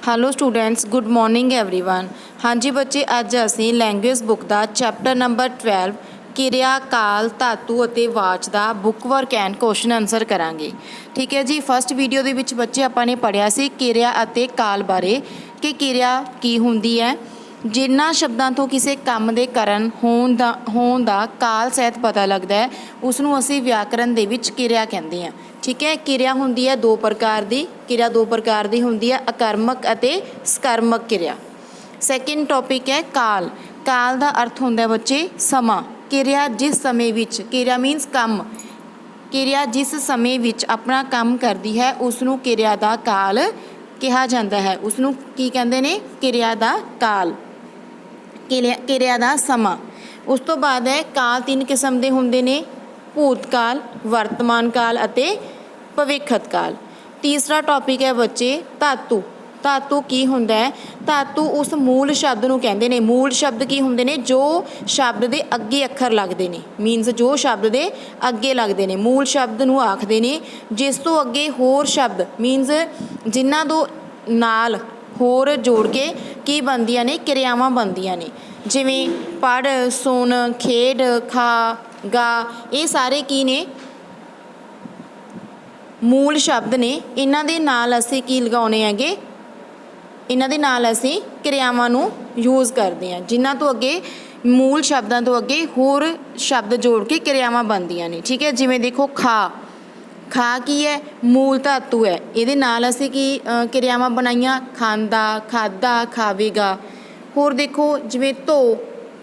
Hello students, good morning everyone. हाँ जी बच्चे, अज असीं लैंग्वेज बुक का चैप्टर नंबर 12 किरिया काल धातु ਅਤੇ watch the book work and question answer करांगे। ठीक है जी। फस्ट वीडियो ਦੇ ਵਿੱਚ ਬੱਚੇ ਆਪਾਂ ਨੇ ਪੜ੍ਹਿਆ ਸੀ ਕਿਰਿਆ ਅਤੇ ਕਾਲ ਬਾਰੇ ਕਿ ਕਿਰਿਆ ਕੀ ਹੁੰਦੀ ਹੈ। ਜਿਨ੍ਹਾਂ ਸ਼ਬਦਾਂ ਤੋਂ ਕਿਸੇ ਕੰਮ ਦੇ ਕਰਨ ਹੋਣ ਦਾ ਕਾਲ ਸਹਿਤ ਪਤਾ ਲੱਗਦਾ ਹੈ ਉਸ ਨੂੰ ਅਸੀਂ ਵਿਆਕਰਨ ਦੇ ਵਿੱਚ ਕਿਰਿਆ ਕਹਿੰਦੇ ਹਾਂ। ठीक है। किरिया होंदी है दो प्रकार की। किरिया दो प्रकार की होंदी है, अकर्मक अते सकर्मक किरिया। सैकेंड टॉपिक है काल। काल का अर्थ होंदा है बच्चे समा। किरिया जिस समय विच, किरिया मीनस काम, किरिया जिस समय विच अपना काम करती है उसनू किरिया का काल कहा जाता है। उसनू की कहते हैं? किरिया का काल, किरिया का समा। उस तो बाद है काल तीन किस्म के होंदे ने, भूतकाल, वर्तमान काल अते भविष्यत काल। तीसरा टॉपिक है बच्चे धातु। धातु की हुंदा है? धातु उस मूल शब्द नूं कहंदे ने। मूल शब्द की हुंदे ने? जो शब्द दे अगे अखर लगदे ने, मीनस जो शब्द दे अगे लगदे ने मूल शब्द नूं आखदे ने। जिस तो अगे होर शब्द मीनस जिन्हां दो नाल होर जोड़ के की बनदियां ने, किरियावां बनदियां ने। जिवें पढ़, सुन, खेड, खा, गा, ये सारे की ने? मूल शब्द ने। इन्हां दे नाल असीं की लगाउने हैगे? इन्हां दे नाल असीं किरियावां नूं यूज़ करदे हां, जिन्हां तो अगे मूल शब्दां तो अगे होर शब्द जोड़ के किरियावां बनदियां ने। ठीक है। जिवें देखो खा, खा की है? मूल धातु है। इहदे नाल असीं की किरियावां बनाईआं? खांदा, खादा, खावेगा। होर देखो जिवें धो,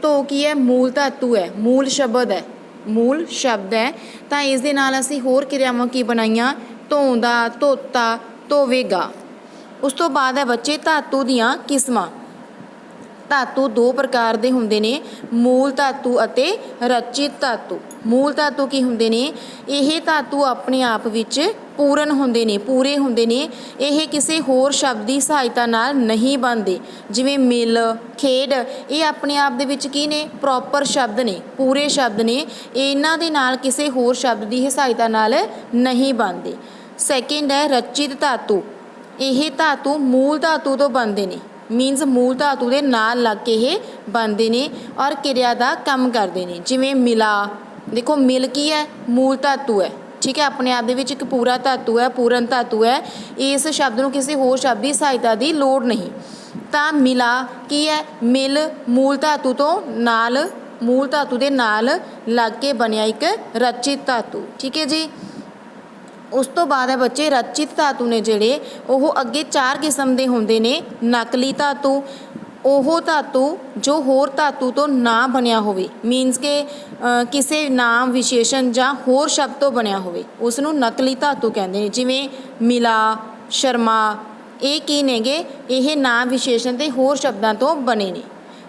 धो की है? मूल धातु है, मूल शब्द है, मूल शब्द है। तो इस दे नाल असीं होर किरियावां की बनाईआं? धोंदा, धोता, धोवेगा। उस तो बाद है बच्चे धातु दियां किस्मां। धातु दो प्रकार के होंदे ने, मूल धातु अते रचित धातु। मूल धातु की होंदे ने? यह धातु अपने आप विच पूर्ण होंदे ने, पूरे होंदे ने। यह किसी होर शब्द की सहायता नाल नहीं बनते। जिवें मिल, खेड, ये अपने आप दे विच की ने? प्रॉपर शब्द ने, पूरे शब्द ने। इन्हां दे नाल किसी होर शब्द की सहायता नाल नहीं बनते। सैकेंड है रचित धातु। यह धातु मूल धातु तो बनते हैं, मीनस मूल धातु के नाल लग के ये बनते हैं और किरिया का काम करते हैं। जिवें मिला, देखो मिल की है? मूल धातु है। ठीक है। अपने आप दे विच एक पूरा धातु है, पूर्ण धातु है। इस शब्द को किसी होर शब्द की सहायता की लोड़ नहीं। तो मिला की है? मिल मूल धातु तो नाल, मूल धातु के नाल लग के बनिया एक रचित धातु। ठीक है जी। उस तो बाद है बच्चे रचित धातु ने जिहड़े वो अगे चार किस्म के होंदे ने। नकली धातु, ओह धातु जो होर धातु तो ना बनिया होवे, मीनस के किसी नाम विशेषण जां होर शब्द तो बनिया होवे, उसनूं नकली धातु कहंदे ने। जिवें मिला, शर्मा, ये की नेगे? ये नाम विशेषण ते होर शब्दां तो बने ने।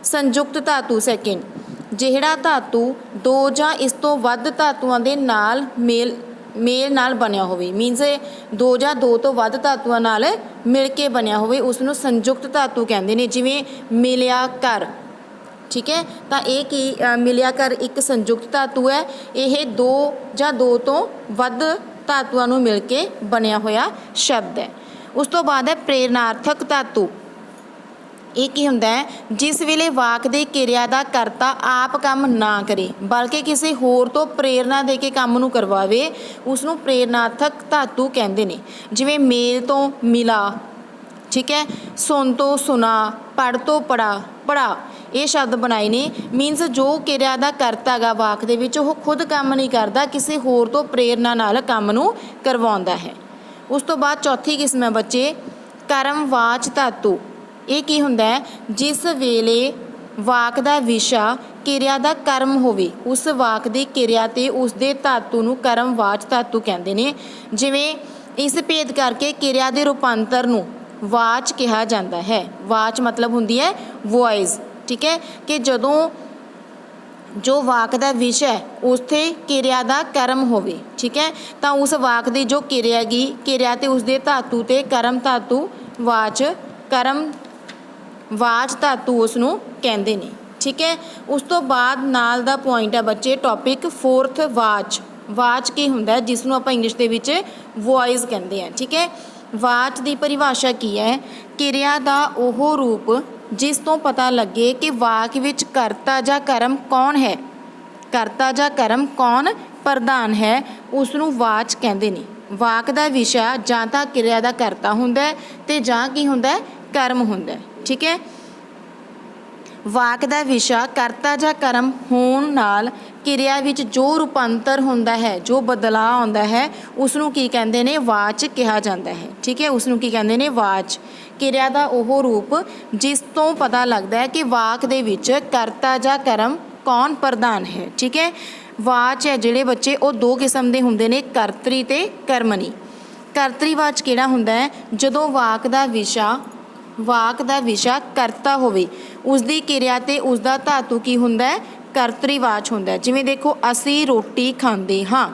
संयुक्त धातु सैकेंड, जिहड़ा धातु दो जां इस तो वध धातुआं दे नाल मेल नाल बनिया होवे, मीनस दो जां दो तो वध धातुआं नाल मिल के बनिया होवे, उसनूं संयुक्त धातु कहंदे ने। जिवें मिलिया कर। ठीक है। तो ये की मिलिया कर एक संयुक्त धातु है। यह दो जां दो तो वध धातुआं नूं मिल के बनिया होया शब्द है। उस तो बाद है प्रेरणार्थक धातु। ये की हुंदा है? जिस वेले वाक दे किरिया का करता आप काम ना करे बल्कि किसी होर तो प्रेरणा दे के काम नूं करवावे, उसनूं प्रेरणार्थक धातु कहंदे ने। जिवें मेल तो मिला। ठीक है। सुन तो सुना, पढ़ तो पढ़ा, पढ़ा, ये शब्द बनाए ने। मीनस जो किरिया का करता गा वाक दे विच ओह खुद काम नहीं करता, किसी होर तो प्रेरणा नाल काम नूं करवाउंदा है। उस तो बाद चौथी किस्म है बच्चे कर्मवाच धातु। ये की हुंदा है? जिस वेले वाक का विशा किरिया का कर्म होवे उस वाक की किरिया ते उस दे धातु नूं कर्मवाच धातु कहंदे ने। जिवें इस भेद करके किरिया के रूपांतर नूं वाच कहा जाता है। वाच मतलब हुंदी है वॉइस। ठीक है। कि जदों जो वाक का विषय उत्थे किरिया का कर्म होवे, ठीक है, तो उस वाक की जो किरिया गी, किरिया ते उस दे धातु ते कर्म धातु वाच, कर्म वाच धातु उसनूं कहंदे ने। ठीक है। उस तो बाद नाल दा पॉइंट है बच्चे टॉपिक फोर्थ वाच। वाच की हुंदा है? जिसनूं आपां इंग्लिश दे विच वॉइस कहंदे हैं। ठीक है। ਵਾਚ ਦੀ ਪਰਿਭਾਸ਼ਾ ਕੀ ਹੈ? ਕਿਰਿਆ ਦਾ ਉਹ ਰੂਪ ਜਿਸ ਤੋਂ ਪਤਾ ਲੱਗੇ ਕਿ ਵਾਕ ਵਿੱਚ ਕਰਤਾ ਜਾਂ ਕਰਮ ਕੌਣ ਹੈ, ਕਰਤਾ ਜਾਂ ਕਰਮ ਕੌਣ ਪ੍ਰਧਾਨ ਹੈ, ਉਸ ਨੂੰ ਵਾਚ ਕਹਿੰਦੇ ਨੇ। ਵਾਕ ਦਾ ਵਿਸ਼ਾ ਜਾਂ ਤਾਂ ਕਿਰਿਆ ਦਾ ਕਰਤਾ ਹੁੰਦਾ ਹੈ ਤੇ ਜਾਂ ਕੀ ਹੁੰਦਾ ਹੈ? ਕਰਮ ਹੁੰਦਾ ਹੈ। ਠੀਕ ਹੈ। ਵਾਕ ਦਾ ਵਿਸ਼ਾ ਕਰਤਾ ਜਾਂ ਕਰਮ ਹੋਣ ਨਾਲ ਕਿਰਿਆ ਵਿੱਚ ਜੋ ਰੂਪਾਂਤਰ ਹੁੰਦਾ ਹੈ, ਜੋ ਬਦਲਾਅ ਆਉਂਦਾ ਹੈ, ਉਸ ਨੂੰ ਕੀ ਕਹਿੰਦੇ ਨੇ? ਵਾਚ ਕਿਹਾ ਜਾਂਦਾ ਹੈ। ਠੀਕ ਹੈ। ਉਸ ਨੂੰ ਕੀ ਕਹਿੰਦੇ ਨੇ? ਵਾਚ। ਕਿਰਿਆ ਦਾ ਉਹ ਰੂਪ ਜਿਸ ਤੋਂ ਪਤਾ ਲੱਗਦਾ ਹੈ ਕਿ ਵਾਕ ਦੇ ਵਿੱਚ ਕਰਤਾ ਜਾਂ ਕਰਮ ਕੌਣ ਪ੍ਰਧਾਨ ਹੈ। ਠੀਕ ਹੈ। ਵਾਚ ਹੈ ਜਿਹੜੇ ਬੱਚੇ ਉਹ ਦੋ ਕਿਸਮ ਦੇ ਹੁੰਦੇ ਨੇ, ਕਰਤਰੀ ਤੇ ਕਰਮਣੀ। ਕਰਤਰੀ ਵਾਚ ਕਿਹੜਾ ਹੁੰਦਾ ਹੈ? ਜਦੋਂ ਵਾਕ ਦਾ ਵਿਸ਼ਾ ਕਰਤਾ ਹੋਵੇ, ਉਸ ਦੀ ਕਿਰਿਆ ਤੇ ਉਸ ਦਾ ਧਾਤੂ ਕੀ ਹੁੰਦਾ ਹੈ? ਕਰਤਰੀ ਵਾਚ ਹੁੰਦਾ ਹੈ। ਜਿਵੇਂ ਦੇਖੋ, ਅਸੀਂ ਰੋਟੀ ਖਾਂਦੇ ਹਾਂ।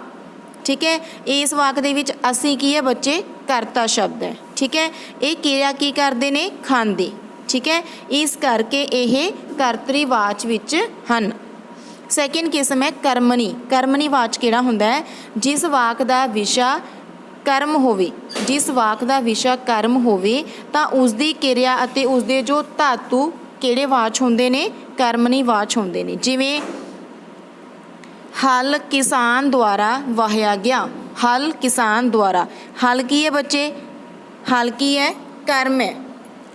ਠੀਕ ਹੈ। ਇਸ ਵਾਕ ਦੇ ਵਿੱਚ ਅਸੀਂ ਕੀ ਹੈ ਬੱਚੇ? ਕਰਤਾ ਸ਼ਬਦ ਹੈ। ਠੀਕ ਹੈ। ਇਹ ਕਿਰਿਆ ਕੀ ਕਰਦੇ ਨੇ? ਖਾਂਦੇ। ਠੀਕ ਹੈ। ਇਸ ਕਰਕੇ ਇਹ ਕਰਤਰੀ ਵਾਚ ਵਿੱਚ ਹਨ। ਸੈਕਿੰਡ ਕਿਸਮ ਹੈ ਕਰਮਣੀ। ਕਰਮਣੀ ਵਾਚ ਕਿਹੜਾ ਹੁੰਦਾ ਹੈ? ਜਿਸ ਵਾਕ ਦਾ ਵਿਸ਼ਾ ਕਰਮ ਹੋਵੇ, ਜਿਸ ਵਾਕ ਦਾ ਵਿਸ਼ਾ ਕਰਮ ਹੋਵੇ ਤਾਂ ਉਸ ਦੀ ਕਿਰਿਆ ਅਤੇ ਉਸ ਦੇ ਜੋ ਧਾਤੂ ਕਿਹੜੇ ਵਾਚ ਹੁੰਦੇ ਨੇ? ਕਰਮਣੀ ਵਾਚ ਹੁੰਦੇ ਨੇ। ਜਿਵੇਂ ਹਲ ਕਿਸਾਨ ਦੁਆਰਾ ਵਾਹਿਆ ਗਿਆ। ਹਲ ਕਿਸਾਨ ਦੁਆਰਾ। ਹਲ ਕੀ ਹੈ ਬੱਚੇ? ਹਲ ਕੀ ਹੈ? ਕਰਮ ਹੈ।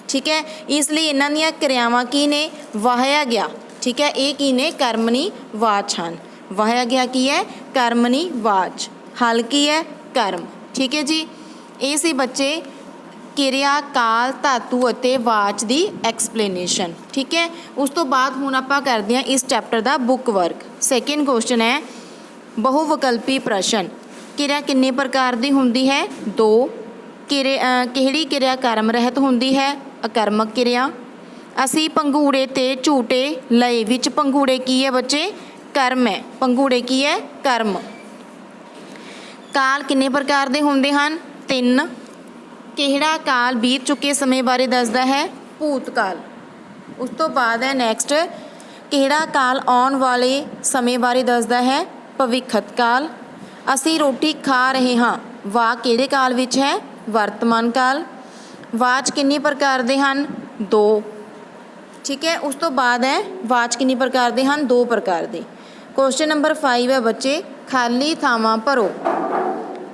ਠੀਕ ਹੈ। ਇਸ ਲਈ ਇਹਨਾਂ ਦੀਆਂ ਕਿਰਿਆਵਾਂ ਕੀ ਨੇ? ਵਾਹਿਆ ਗਿਆ। ਠੀਕ ਹੈ। ਇਹ ਕੀ ਨੇ? ਕਰਮਣੀ ਵਾਚ ਹਨ। ਵਾਹਿਆ ਗਿਆ ਕੀ ਹੈ? ਕਰਮਣੀ ਵਾਚ। ਹਲ ਕੀ ਹੈ? ਕਰਮ। ਠੀਕ ਹੈ ਜੀ। ਇਹ ਸੀ ਬੱਚੇ ਕਿਰਿਆ, ਕਾਲ, ਧਾਤੂ ਅਤੇ ਵਾਚ ਦੀ ਐਕਸਪਲੇਨੇਸ਼ਨ। ਠੀਕ ਹੈ। ਉਸ ਤੋਂ ਬਾਅਦ ਹੁਣ ਆਪਾਂ ਕਰਦੇ ਹਾਂ ਇਸ ਚੈਪਟਰ ਦਾ ਬੁੱਕ ਵਰਕ। ਸੈਕਿੰਡ ਕੁਐਸਚਨ ਹੈ ਬਹੁਵਿਕਲਪੀ ਪ੍ਰਸ਼ਨ। ਕਿਰਿਆ ਕਿੰਨੇ ਪ੍ਰਕਾਰ ਦੀ ਹੁੰਦੀ ਹੈ? 2। ਕਿਹੜੀ ਕਿਰਿਆ ਕਰਮ ਰਹਿਤ ਹੁੰਦੀ ਹੈ? ਅਕਰਮਕ ਕਿਰਿਆ। ਅਸੀਂ ਪੰਘੂੜੇ ਤੇ ਝੂਟੇ ਲਏ। ਵਿੱਚ ਪੰਘੂੜੇ ਕੀ ਹੈ ਬੱਚੇ? ਕਰਮ ਹੈ। ਪੰਘੂੜੇ ਕੀ ਹੈ? ਕਰਮ। ਕਾਲ ਕਿੰਨੇ ਪ੍ਰਕਾਰ ਦੇ ਹੁੰਦੇ ਹਨ? 3। ਕਿਹੜਾ ਕਾਲ ਬੀਤ ਚੁੱਕੇ ਸਮੇਂ ਬਾਰੇ ਦੱਸਦਾ ਹੈ? ਭੂਤਕਾਲ। ਉਸ ਤੋਂ ਬਾਅਦ ਹੈ ਨੈਕਸਟ, ਕਿਹੜਾ ਕਾਲ ਆਉਣ ਵਾਲੇ ਸਮੇਂ ਬਾਰੇ ਦੱਸਦਾ ਹੈ? ਭਵਿੱਖਤ ਕਾਲ। ਅਸੀਂ ਰੋਟੀ ਖਾ ਰਹੇ ਹਾਂ। ਵਾਕ ਕਿਹੜੇ ਕਾਲ ਵਿੱਚ ਹੈ? ਵਰਤਮਾਨ ਕਾਲ। ਵਾਚ ਕਿੰਨੇ ਪ੍ਰਕਾਰ ਦੇ ਹਨ? 2। ਠੀਕ ਹੈ। ਉਸ ਤੋਂ ਬਾਅਦ ਹੈ ਵਾਚ ਕਿੰਨੇ ਪ੍ਰਕਾਰ ਦੇ ਹਨ? 2 ਪ੍ਰਕਾਰ ਦੇ। ਕੁਐਸਚਨ ਨੰਬਰ 5 ਹੈ ਬੱਚੇ, ਖਾਲੀ ਥਾਵਾਂ ਭਰੋ।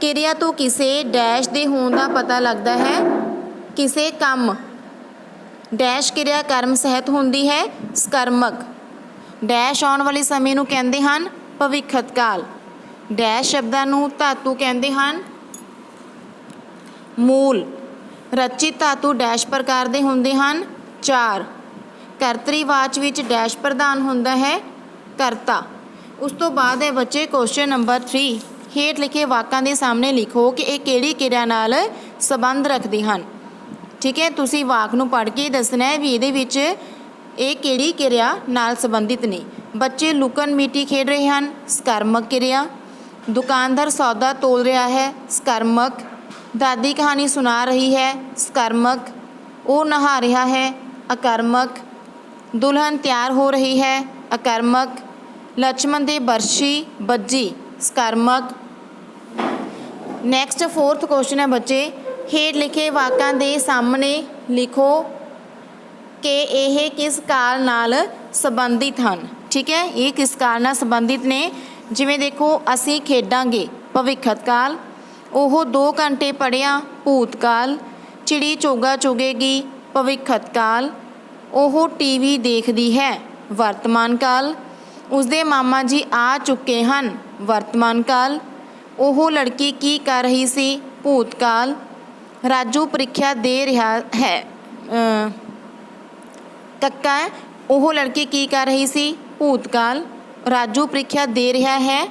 ਕਿਰਿਆ ਤੋਂ ਕਿਸੇ ਡੈਸ਼ ਦੇ ਹੋਣ ਦਾ ਪਤਾ ਲੱਗਦਾ ਹੈ। ਕਿਸੇ ਕੰਮ ਡੈਸ਼ ਕਿਰਿਆ ਕਰਮ ਸਹਿਤ ਹੁੰਦੀ ਹੈ ਸਕਰਮਕ। ਡੈਸ਼ ਆਉਣ ਵਾਲੇ ਸਮੇਂ ਨੂੰ ਕਹਿੰਦੇ ਹਨ ਭਵਿੱਖਤ ਕਾਲ। ਡੈਸ਼ ਸ਼ਬਦਾਂ ਨੂੰ ਧਾਤੂ ਕਹਿੰਦੇ ਹਨ ਮੂਲ। ਰਚਿਤ ਧਾਤੂ ਡੈਸ਼ ਪ੍ਰਕਾਰ ਦੇ ਹੁੰਦੇ ਹਨ 4। ਕਰਤਰੀ ਵਾਚ ਵਿੱਚ ਡੈਸ਼ ਪ੍ਰਧਾਨ ਹੁੰਦਾ ਹੈ ਕਰਤਾ। ਉਸ ਤੋਂ ਬਾਅਦ ਹੈ ਬੱਚੇ ਕੁਐਸਚਨ ਨੰਬਰ 3, ਹੇਠ ਲਿਖੇ ਵਾਕਾਂ ਦੇ ਸਾਹਮਣੇ ਲਿਖੋ ਕਿ ਇਹ ਕਿਹੜੀ ਕਿਰਿਆ ਨਾਲ ਸੰਬੰਧ ਰੱਖਦੇ ਹਨ। ਠੀਕ ਹੈ। ਤੁਸੀਂ ਵਾਕ ਨੂੰ ਪੜ੍ਹ ਕੇ ਦੱਸਣਾ ਹੈ ਵੀ ਇਹਦੇ ਵਿੱਚ ਇਹ ਕਿਹੜੀ ਕਿਰਿਆ ਨਾਲ ਸੰਬੰਧਿਤ ਨੇ। ਬੱਚੇ ਲੁਕਣ ਮੀਟੀ ਖੇਡ ਰਹੇ ਹਨ, ਸਕਰਮਕ ਕਿਰਿਆ। ਦੁਕਾਨਦਾਰ ਸੌਦਾ ਤੋਲ ਰਿਹਾ ਹੈ, ਸਕਰਮਕ। ਦਾਦੀ ਕਹਾਣੀ ਸੁਣਾ ਰਹੀ ਹੈ, ਸਕਰਮਕ। ਉਹ ਨਹਾ ਰਿਹਾ ਹੈ, ਅਕਰਮਕ। ਦੁਲਹਨ ਤਿਆਰ ਹੋ ਰਹੀ ਹੈ, ਅਕਰਮਕ। ਲਛਮਣ ਦੇ ਬਰਛੀ ਵੱਜੀ, ਸਕਰਮਕ। ਨੈਕਸਟ 4th ਕੁਐਸਚਨ ਹੈ ਬੱਚੇ, ਹੇਠ ਲਿਖੇ ਵਾਕਾਂ ਦੇ ਸਾਹਮਣੇ ਲਿਖੋ ਕਿ ਇਹ ਕਿਸ ਕਾਲ ਨਾਲ ਸੰਬੰਧਿਤ ਹਨ। ਠੀਕ ਹੈ। ਇਹ ਕਿਸ ਕਾਲ ਨਾਲ ਸੰਬੰਧਿਤ ਨੇ? ਜਿਵੇਂ ਦੇਖੋ, ਅਸੀਂ ਖੇਡਾਂਗੇ ਭਵਿੱਖਤ ਕਾਲ। ਉਹ 2 ਘੰਟੇ ਪੜ੍ਹਿਆ ਭੂਤਕਾਲ। ਚਿੜੀ ਚੋਗਾ ਚੁਗੇਗੀ ਭਵਿੱਖਤ ਕਾਲ। ਉਹ ਟੀਵੀ ਦੇਖਦੀ ਹੈ ਵਰਤਮਾਨ ਕਾਲ। ਉਸਦੇ ਮਾਮਾ ਜੀ ਆ ਚੁੱਕੇ ਹਨ ਵਰਤਮਾਨ ਕਾਲ। ਉਹ ਲੜਕੀ ਕੀ ਕਰ ਰਹੀ ਸੀ ਭੂਤਕਾਲ। ਰਾਜੂ ਪ੍ਰੀਖਿਆ ਦੇ ਰਿਹਾ ਹੈ ਕੱਕਾ। ਉਹ ਲੜਕੀ ਕੀ ਕਰ ਰਹੀ ਸੀ ਭੂਤਕਾਲ। ਰਾਜੂ ਪ੍ਰੀਖਿਆ ਦੇ ਰਿਹਾ ਹੈ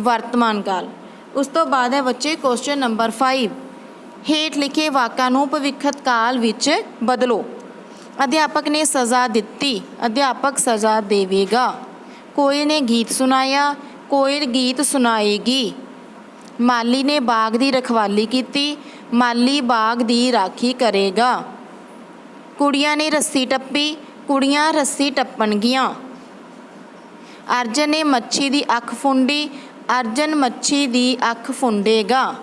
ਵਰਤਮਾਨ ਕਾਲ। ਉਸ ਤੋਂ ਬਾਅਦ ਹੈ ਬੱਚੇ ਕੁਐਸਚਨ ਨੰਬਰ 5, ਹੇਠ ਲਿਖੇ ਵਾਕਾਂ ਨੂੰ ਭਵਿੱਖਤ ਕਾਲ ਵਿੱਚ ਬਦਲੋ। ਅਧਿਆਪਕ ਨੇ ਸਜ਼ਾ ਦਿੱਤੀ, ਅਧਿਆਪਕ ਸਜ਼ਾ ਦੇਵੇਗਾ। ਕੋਇਲ ਨੇ ਗੀਤ ਸੁਣਾਇਆ, ਕੋਇਲ ਗੀਤ ਸੁਣਾਏਗੀ। ਮਾਲੀ ਨੇ ਬਾਗ ਦੀ ਰਖਵਾਲੀ ਕੀਤੀ, ਮਾਲੀ ਬਾਗ ਦੀ ਰਾਖੀ ਕਰੇਗਾ। ਕੁੜੀਆਂ ਨੇ ਰੱਸੀ ਟੱਪੀ, ਕੁੜੀਆਂ ਰੱਸੀ ਟੱਪਣਗੀਆਂ। ਅਰਜਨ ਨੇ ਮੱਛੀ ਦੀ ਅੱਖ ਫੁੰਡੀ, ਅਰਜਨ ਮੱਛੀ ਦੀ ਅੱਖ ਫੁੰਡੇਗਾ।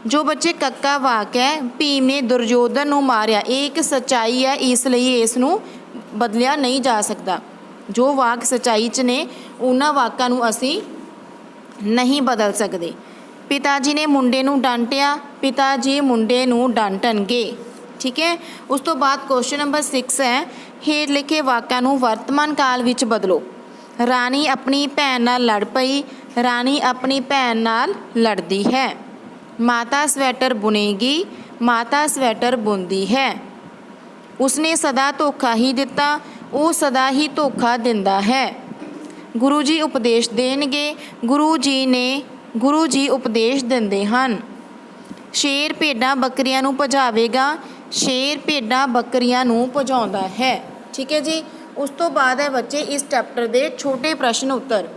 जो बच्चे कक्का वाक है, भीम ने दुर्योधन नूं मारिया, ये एक सच्चाई है, इसलिए इसनूं बदलिया नहीं जा सकता। जो वाक सच्चाई च ने उन्हां वाकां नूं असीं नहीं बदल सकते। पिता जी ने मुंडे नूं डांटिया, पिता जी मुंडे नूं डांटणगे। ठीक है। उस तो बाद क्वेश्चन नंबर 6 है, हेठ लिखे वाकां नूं वर्तमान काल विच बदलो। राणी अपनी भैन नाल लड़ पई, राणी अपनी भैन नाल लड़दी है। माता स्वेटर बुनेगी, माता स्वेटर बुनदी है। उसने सदा धोखा ही दिता, वो सदा ही धोखा दिंदा है। गुरु जी उपदेश देणगे, गुरु जी उपदेश दिंदे हन। शेर भेडां बकरियां नूं भजावेगा, शेर भेडां बकरियां नूं भजाउंदा है। ठीक है जी। उस तो बाद है बच्चे इस चैप्टर के छोटे प्रश्न उत्तर।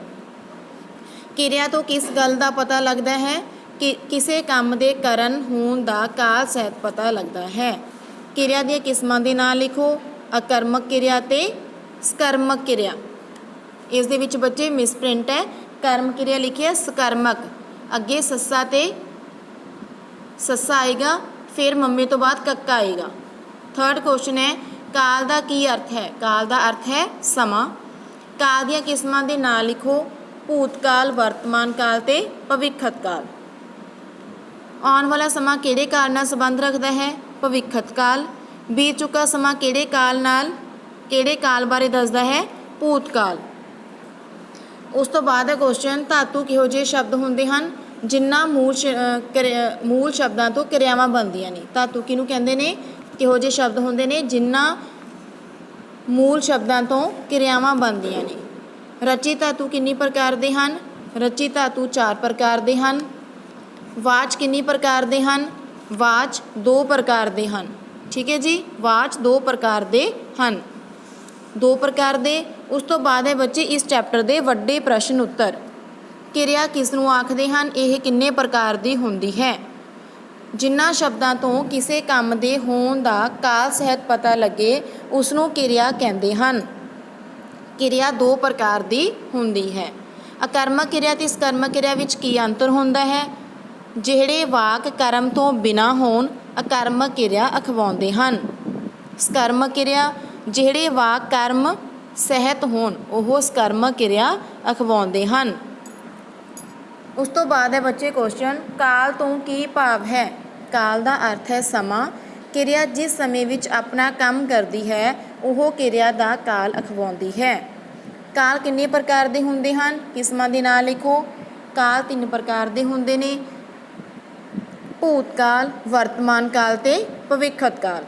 किरिया तो किस गल का पता लगता है कि किसी काम के करन होण दा काल सहित पता लगता है। किरिया दी किस्मां दे नाम लिखो, अकर्मक किरिया ते सकर्मक किरिया। इस दे विच बच्चे मिसप्रिंट है, कर्म किरिया लिखी है सकर्मक, अगे सस्सा ते सस्सा आएगा, फिर मम्मी तो बाद कक्का आएगा। थर्ड क्वेश्चन है, काल का की अर्थ है? काल का अर्थ है समा। काल दी किस्मां दे नाम लिखो, भूतकाल, वर्तमान काल ते भविष्यत काल। आने वाला समा किहड़े काल नाल संबंध रखता है? भविष्यत काल। बीत चुका समा किहड़े काल बारे दसदा है? भूतकाल। उस तो बाद है क्वेश्चन, धातु किहो जिहे शब्द होंदे हन जिन्हां मूल शब्दां तो क्रियावां बनदियां ने। धातु किहनूं कहंदे ने? किहो जिहे शब्द होंदे ने जिन्हां मूल शब्दां तो क्रियावां बनदियां ने। रचित धातु कितनी प्रकार दे हन? रचित धातु 4 प्रकार दे हन। वाच कितनी प्रकार दे हन? वाच 2 प्रकार दे हन। ठीक है जी, वाच 2 प्रकार दे हन, 2 प्रकार दे। उस तो बाद है बच्चे इस चैप्टर के वड्डे प्रश्न उत्तर। किरिया किस नूं आखदे हन? यह किन्ने प्रकार दी हुंदी है? जिन्हां शब्दां तो किसी काम दे होण दा काल सहित पता लगे उसनूं किरिया कहंदे हन। किरिया 2 प्रकार दी हुंदी है। अकर्मक किरिया ते सकर्मक किरिया विच की अंतर हुंदा है? ਜਿਹੜੇ वाक कर्म तो बिना होण अकर्मक किरिया अखवाउंदे हन। सकर्मक किरिया ਜਿਹੜੇ वाक कर्म सहित होण ਉਹ ਸਕਰਮਕ किरिया अखवाउंदे हन। उस तो बाद है बच्चे क्वेश्चन, काल तो की भाव है? काल का अर्थ है समा। किरिया जिस समय विच अपना काम करती है वह किरिया का काल अखवाउंदी है। काल किन्ने प्रकार के हुंदे हन? किस्मां दे नाम लिखो। काल 3 प्रकार के हुंदे ने, भूतकाल, वर्तमान काल ते भविष्यत काल।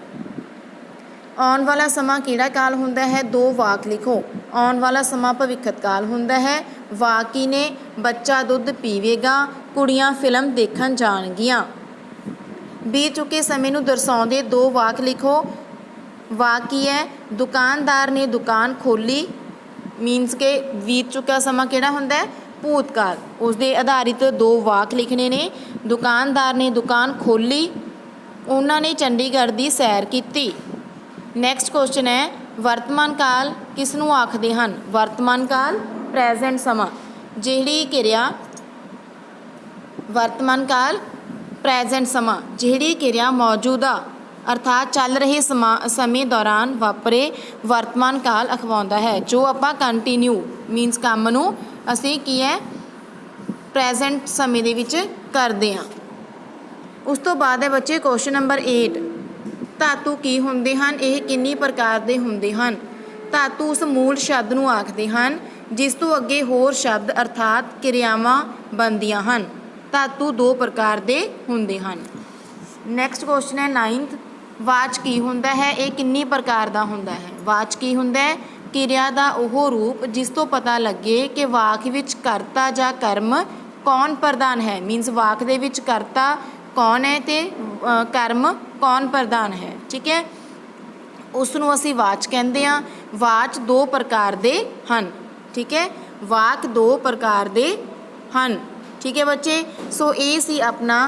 आने वाला समा किहड़ा काल हुंदा है? 2 वाक लिखो। आने वाला समा भविष्यत काल हुंदा है। वाक की ने, बच्चा दुध पीवेगा, कुड़ियां फिल्म देखण जाणगियां। बीत चुके समय नूं दर्शाउंदे 2 वाक लिखो। वाक की है? दुकानदार ने दुकान खोली, मीनस के बीत चुका समा किहड़ा हुंदा है? भूतकाल। उस दे आधारित 2 वाक लिखने ने। दुकानदार ने दुकान खोली, उन्होंने चंडीगढ़ की सैर की। नैक्सट क्वेश्चन है, वर्तमान काल किसनूं आखदे हन? वर्तमान काल प्रैजेंट समा। जिहड़ी किरिया वर्तमान काल प्रैजेंट समा जिहड़ी किरिया मौजूदा अर्थात चल रहे समय दौरान वापरे वर्तमान काल अखवाउंदा है। जो आपां कंटीन्यू मीनस काम नूं असीं की है प्रैजेंट समय दे विच करदे हां। उस तो बाद है बच्चे क्वेश्चन नंबर 8, धातु की हुंदे हन? यह किन्नी प्रकार दे हुंदे हन? धातु उस मूल शब्द नूं आखदे हन जिस तो अगे होर शब्द अर्थात क्रियावां बनदियां हन। धातु 2 प्रकार दे हुंदे हन। नैक्सट क्वेश्चन है 9th, वाच की हुंदा है? यह किन्नी प्रकार दा हुंदा है? वाच की हुंदा है? किरिया दा ओह रूप जिस तो पता लगे कि वाक विच करता जां कर्म कौन प्रधान है। मीनस वाक दे विच करता कौन है ते कर्म कौन प्रधान है। ठीक है, उसनूं असीं वाच कहंदे हां। वाच 2 प्रकार दे हन। ठीक है, वाक 2 प्रकार दे हन। ठीक है बच्चे, सो ये सी अपना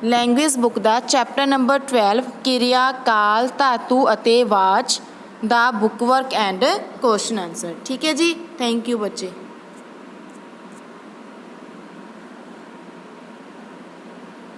लैंग्वेज बुक का चैप्टर नंबर 12 किरिया, काल, धातु अते वाच दा बुकवर्क एंड क्वेश्चन आंसर। ठीक है जी, थैंक यू बच्चे।